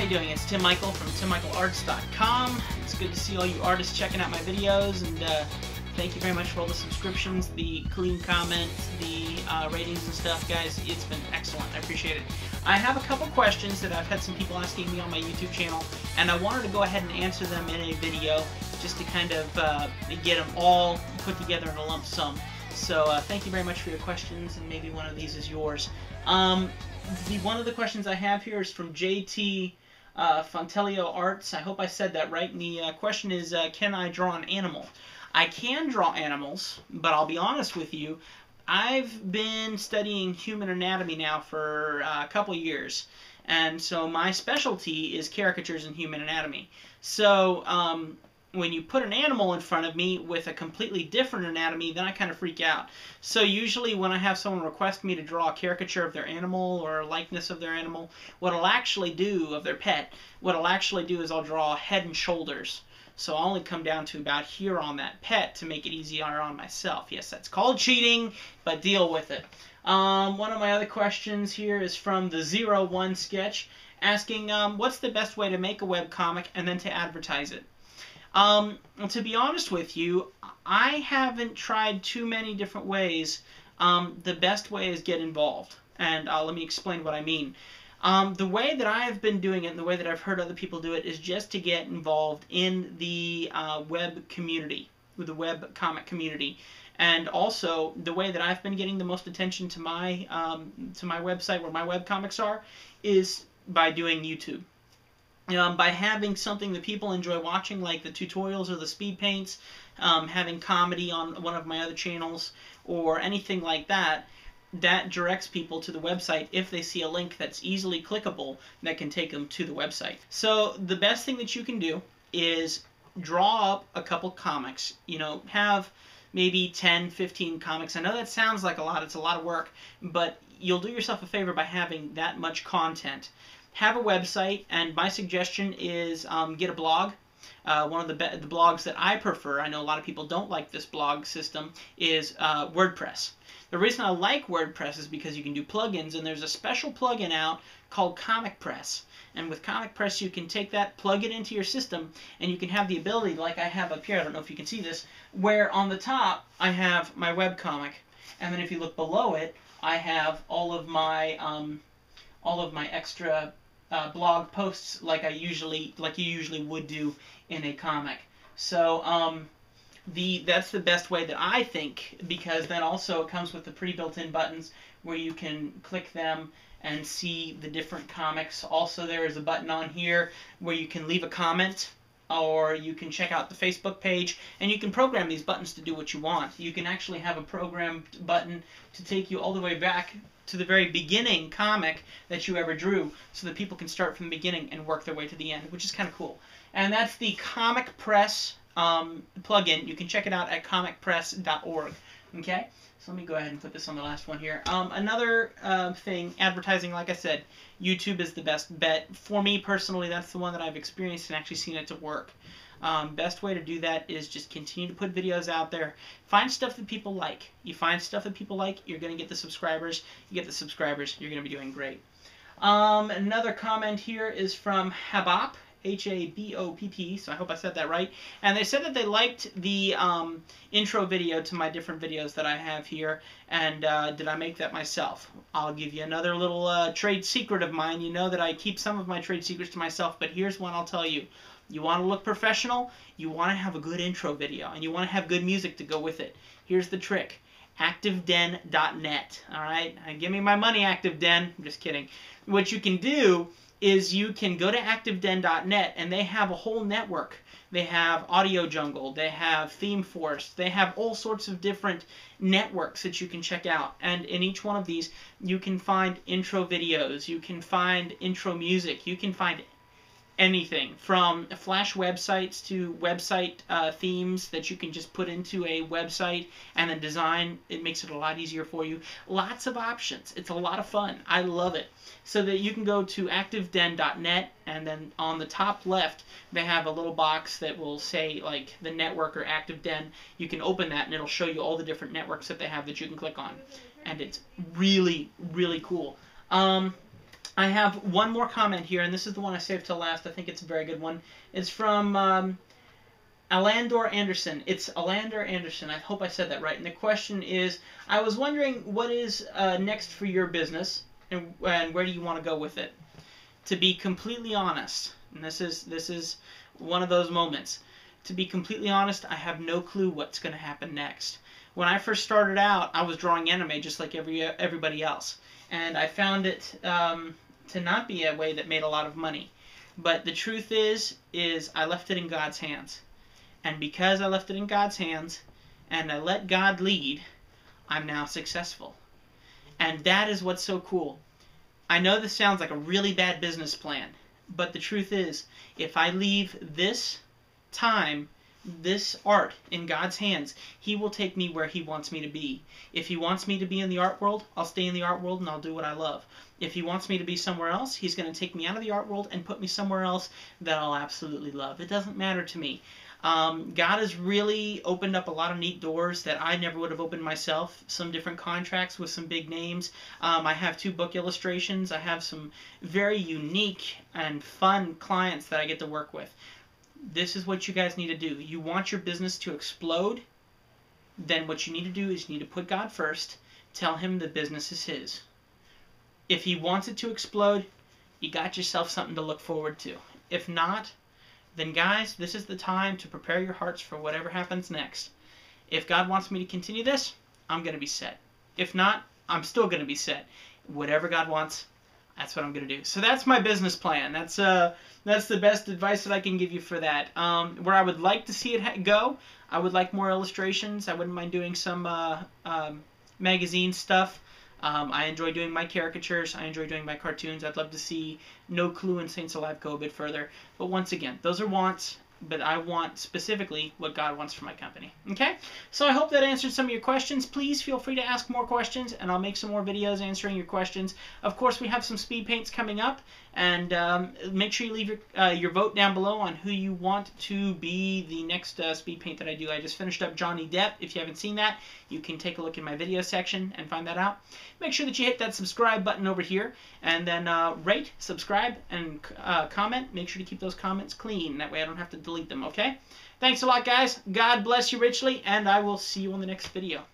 you doing? It's Tim Michael from TimMichaelArts.com. It's good to see all you artists checking out my videos, and thank you very much for all the subscriptions, the clean comments, the ratings and stuff, guys. It's been excellent. I appreciate it. I have a couple questions that I've had some people asking me on my YouTube channel, and I wanted to go ahead and answer them in a video just to kind of get them all put together in a lump sum. So thank you very much for your questions, and maybe one of these is yours. One of the questions I have here is from JT Fontelio Arts. I hope I said that right. And the question is, can I draw an animal? I can draw animals, but I'll be honest with you, I've been studying human anatomy now for a couple years, and so my specialty is caricatures in human anatomy. So when you put an animal in front of me with a completely different anatomy, then I kind of freak out. So usually when I have someone request me to draw a caricature of their animal or a likeness of their animal, what I'll actually do, of their pet, what I'll actually do is I'll draw head and shoulders. So I'll only come down to about here on that pet to make it easier on myself. Yes, that's called cheating, but deal with it. One of my other questions here is from the 01 Sketch, asking what's the best way to make a webcomic and then to advertise it? To be honest with you, I haven't tried too many different ways. The best way is get involved, and let me explain what I mean. The way that I have been doing it and the way that I've heard other people do it is just to get involved in the web community, with the web comic community. And also, the way that I've been getting the most attention to my website, where my web comics are, is by doing YouTube. By having something that people enjoy watching, like the tutorials or the speed paints, having comedy on one of my other channels, or anything like that, that directs people to the website if they see a link that's easily clickable that can take them to the website. So the best thing that you can do is draw up a couple comics. You know, have maybe 10, 15 comics. I know that sounds like a lot. It's a lot of work, but you'll do yourself a favor by having that much content. Have a website, and my suggestion is get a blog. One of the blogs that I prefer, I know a lot of people don't like this blog system, is WordPress. The reason I like WordPress is because you can do plugins, and there's a special plugin out called ComicPress. And with ComicPress, you can take that, plug it into your system, and you can have the ability, like I have up here, I don't know if you can see this, where on the top I have my webcomic, and then if you look below it, I have all of my extra blog posts like you usually would do in a comic. So that's the best way that I think, because then also it comes with the pre-built-in buttons where you can click them and see the different comics. Also, there is a button on here where you can leave a comment, or you can check out the Facebook page, and you can program these buttons to do what you want. You can actually have a programmed button to take you all the way back to the very beginning comic that you ever drew, so that people can start from the beginning and work their way to the end, which is kind of cool. And that's the ComicPress plugin. You can check it out at comicpress.org. Okay? So let me go ahead and put this on the last one here. Another thing, advertising, like I said, YouTube is the best bet. For me personally, that's the one that I've experienced and actually seen it to work. Best way to do that is just continue to put videos out there. Find stuff that people like. You find stuff that people like, you're going to get the subscribers. You get the subscribers, you're going to be doing great. Another comment here is from Habopp, H-A-B-O-P-P, so I hope I said that right. And they said that they liked the intro video to my different videos that I have here, and did I make that myself? I'll give you another little trade secret of mine. You know that I keep some of my trade secrets to myself, but here's one I'll tell you. You want to look professional, you want to have a good intro video, and you want to have good music to go with it. Here's the trick. ActiveDen.net. Alright? Give me my money, ActiveDen. I'm just kidding. What you can do is you can go to ActiveDen.net, and they have a whole network. They have Audio Jungle, they have ThemeForest, they have all sorts of different networks that you can check out. And in each one of these, you can find intro videos, you can find intro music, you can find anything from Flash websites to website themes that you can just put into a website and then design. It makes it a lot easier for you. Lots of options. It's a lot of fun. I love it. So that you can go to ActiveDen.net, and then on the top left they have a little box that will say like the network or ActiveDen. You can open that and it'll show you all the different networks that they have that you can click on. And it's really, really cool. I have one more comment here, and this is the one I saved till last. I think it's a very good one. It's from Alandor Anderson. It's Alandor Anderson. I hope I said that right. And the question is, I was wondering what is next for your business, and where do you want to go with it? To be completely honest, and this is one of those moments. To be completely honest, I have no clue what's going to happen next. When I first started out, I was drawing anime just like everybody else, and I found it to not be a way that made a lot of money. But the truth is I left it in God's hands. And because I left it in God's hands and I let God lead, I'm now successful. And that is what's so cool. I know this sounds like a really bad business plan, but the truth is, if I leave this time, this art in God's hands, He will take me where He wants me to be. If He wants me to be in the art world, I'll stay in the art world and I'll do what I love. If He wants me to be somewhere else, He's going to take me out of the art world and put me somewhere else that I'll absolutely love. It doesn't matter to me. God has really opened up a lot of neat doors that I never would have opened myself. Some different contracts with some big names. I have 2 book illustrations. I have some very unique and fun clients that I get to work with. This is what you guys need to do. You want your business to explode? Then what you need to do is you need to put God first. Tell Him the business is His. If He wants it to explode, you got yourself something to look forward to. If not, then guys, this is the time to prepare your hearts for whatever happens next. If God wants me to continue this, I'm going to be set. If not, I'm still going to be set. Whatever God wants, that's what I'm going to do. So that's my business plan. That's the best advice that I can give you for that. Where I would like to see it go, I would like more illustrations. I wouldn't mind doing some magazine stuff. I enjoy doing my caricatures. I enjoy doing my cartoons. I'd love to see No Clue and Saints Alive go a bit further. But once again, those are wants, but I want specifically what God wants for my company. Okay? So I hope that answered some of your questions. Please feel free to ask more questions, and I'll make some more videos answering your questions. Of course, we have some speed paints coming up, and make sure you leave your vote down below on who you want to be the next speed paint that I do. I just finished up Johnny Depp. If you haven't seen that, you can take a look in my video section and find that out. Make sure that you hit that subscribe button over here, and then rate, subscribe, and comment. Make sure to keep those comments clean. That way I don't have to delete them, okay? Thanks a lot, guys. God bless you richly, and I will see you on the next video.